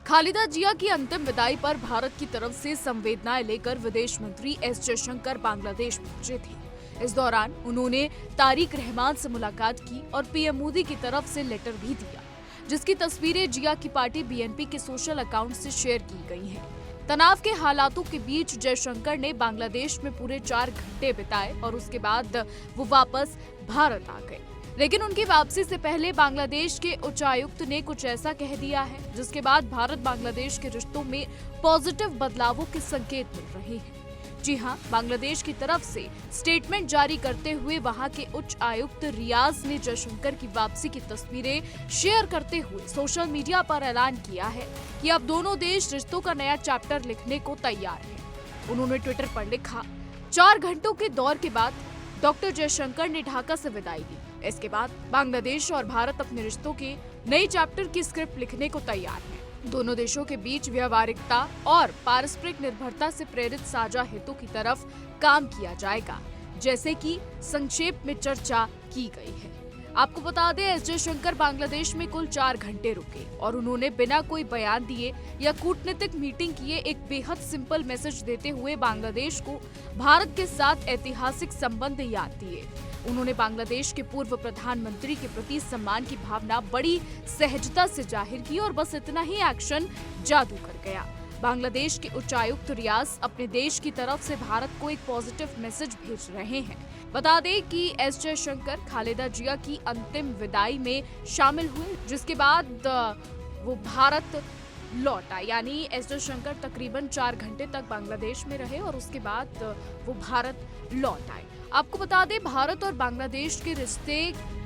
खालिदा जिया की अंतिम विदाई पर भारत की तरफ से संवेदनाएं लेकर विदेश मंत्री एस जयशंकर बांग्लादेश पहुंचे थे। इस दौरान उन्होंने तारिक रहमान से मुलाकात की और पीएम मोदी की तरफ से लेटर भी दिया, जिसकी तस्वीरें जिया की पार्टी बीएनपी के सोशल अकाउंट से शेयर की गई हैं। तनाव के हालातों के बीच जयशंकर ने बांग्लादेश में पूरे 4 घंटे बिताए और उसके बाद वो वापस भारत आ गए। लेकिन उनकी वापसी से पहले बांग्लादेश के उच्चायुक्त ने कुछ ऐसा कह दिया है, जिसके बाद भारत बांग्लादेश के रिश्तों में पॉजिटिव बदलावों के संकेत मिल रहे हैं। जी हां, बांग्लादेश की तरफ से स्टेटमेंट जारी करते हुए वहां के उच्च आयुक्त रियाज ने जयशंकर की वापसी की तस्वीरें शेयर करते हुए सोशल मीडिया पर ऐलान किया है कि अब दोनों देश रिश्तों का नया चैप्टर लिखने को तैयार हैं। उन्होंने ट्विटर पर लिखा, 4 घंटों के दौर के बाद डॉक्टर जयशंकर ने ढाका से विदाई ली। इसके बाद बांग्लादेश और भारत अपने रिश्तों के नए चैप्टर की स्क्रिप्ट लिखने को तैयार हैं। दोनों देशों के बीच व्यावहारिकता और पारस्परिक निर्भरता से प्रेरित साझा हितों की तरफ काम किया जाएगा, जैसे कि संक्षेप में चर्चा की गई है। आपको बता दें, एस जयशंकर बांग्लादेश में कुल 4 घंटे रुके और उन्होंने बिना कोई बयान दिए या कूटनीतिक मीटिंग किए एक बेहद सिंपल मैसेज देते हुए बांग्लादेश को भारत के साथ ऐतिहासिक संबंध याद दिए। उन्होंने बांग्लादेश के पूर्व प्रधानमंत्री के प्रति सम्मान की भावना बड़ी सहजता से जाहिर की और बस इतना ही एक्शन जादू कर गया। बांग्लादेश के उच्चायुक्त रियाज अपने देश की तरफ से भारत को एक पॉजिटिव मैसेज भेज रहे हैं। बता दें कि एस जयशंकर खालिदा जिया की अंतिम विदाई में शामिल हुए, जिसके बाद वो भारत लौट आए। यानी एस जयशंकर तकरीबन 4 घंटे तक बांग्लादेश में रहे और उसके बाद वो भारत लौट आए। आपको बता दें, भारत और बांग्लादेश के रिश्ते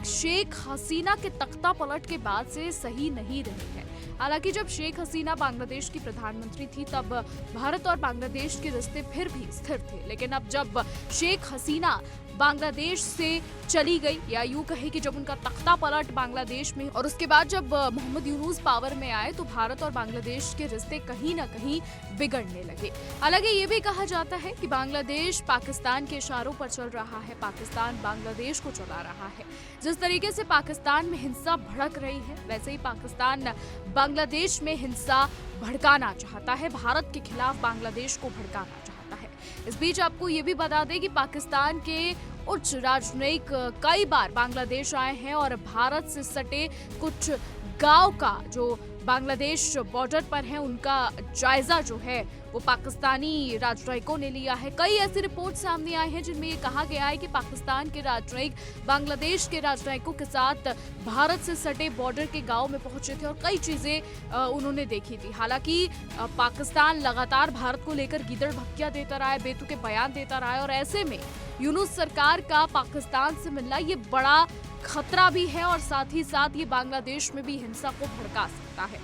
शेख हसीना के तख्ता पलट के बाद से सही नहीं रहे हैं। हालांकि जब शेख हसीना बांग्लादेश की प्रधानमंत्री थी तब भारत और बांग्लादेश के रिश्ते फिर भी स्थिर थे, लेकिन अब जब शेख हसीना बांग्लादेश से चली गई, या यूं कहे कि जब उनका तख्ता पलट बांग्लादेश में और उसके बाद जब मोहम्मद यूनुस पावर में आए, तो भारत और बांग्लादेश के रिश्ते कहीं ना कहीं बिगड़ने लगे। हालांकि ये भी कहा जाता है कि बांग्लादेश पाकिस्तान के इशारों पर चल रहा है, पाकिस्तान बांग्लादेश को चला रहा है। जिस तरीके से पाकिस्तान में हिंसा भड़क रही है, वैसे ही पाकिस्तान बांग्लादेश में हिंसा भड़काना चाहता है, भारत के खिलाफ बांग्लादेश को भड़काना चाहता है। इस बीच आपको ये भी बता दें कि पाकिस्तान के उच्च राजनयिक कई बार बांग्लादेश आए हैं और भारत से सटे कुछ गांव का जो बांग्लादेश बॉर्डर पर है उनका जायजा जो है वो पाकिस्तानी राजनयिकों ने लिया है। कई ऐसी रिपोर्ट सामने आई हैं जिनमें ये कहा गया है कि पाकिस्तान के राजनयिक बांग्लादेश के राजनयिकों के साथ भारत से सटे बॉर्डर के गांव में पहुंचे थे और कई चीजें उन्होंने देखी थी। हालांकि पाकिस्तान लगातार भारत को लेकर गीदड़ भक्कियां देता रहा है, बेतुके बयान देता रहा है और ऐसे में यूनुस सरकार का पाकिस्तान से मिलना ये बड़ा खतरा भी है और साथ ही साथ ये बांग्लादेश में भी हिंसा को भड़का सकता है,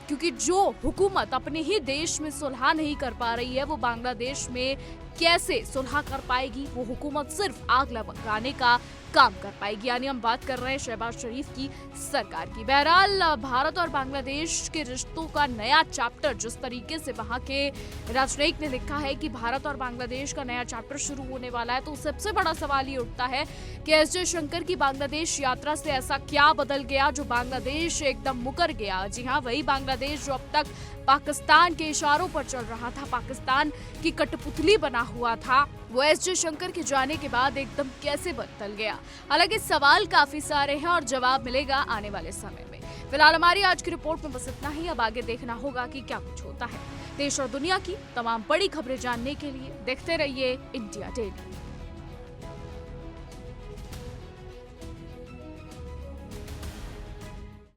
क्योंकि जो हुकूमत अपने ही देश में सुलह नहीं कर पा रही है वो बांग्लादेश में कैसे सुलह कर पाएगी। वो हुकूमत सिर्फ आग लगाने का काम कर पाएगी। यानी हम बात कर रहे हैं शहबाज शरीफ की सरकार की। बहरहाल भारत और बांग्लादेश के रिश्तों का नया चैप्टर, जिस तरीके से वहां के राजनयिक ने लिखा है कि भारत और बांग्लादेश का नया चैप्टर शुरू होने वाला है, तो सबसे बड़ा सवाल ये उठता है कि एस जयशंकर की बांग्लादेश यात्रा से ऐसा क्या बदल गया जो बांग्लादेश एकदम मुकर गया। जी हाँ, वही बांग्लादेश जो अब तक पाकिस्तान के इशारों पर चल रहा था, पाकिस्तान की कठपुतली बना हुआ था, वो एस जयशंकर के जाने के बाद एकदम कैसे बदल गया। हालांकि सवाल काफी सारे हैं और जवाब मिलेगा आने वाले समय में। फिलहाल हमारी आज की रिपोर्ट में बस इतना ही। अब आगे देखना होगा कि क्या कुछ होता है। देश और दुनिया की तमाम बड़ी खबरें जानने के लिए देखते रहिए इंडिया डेली।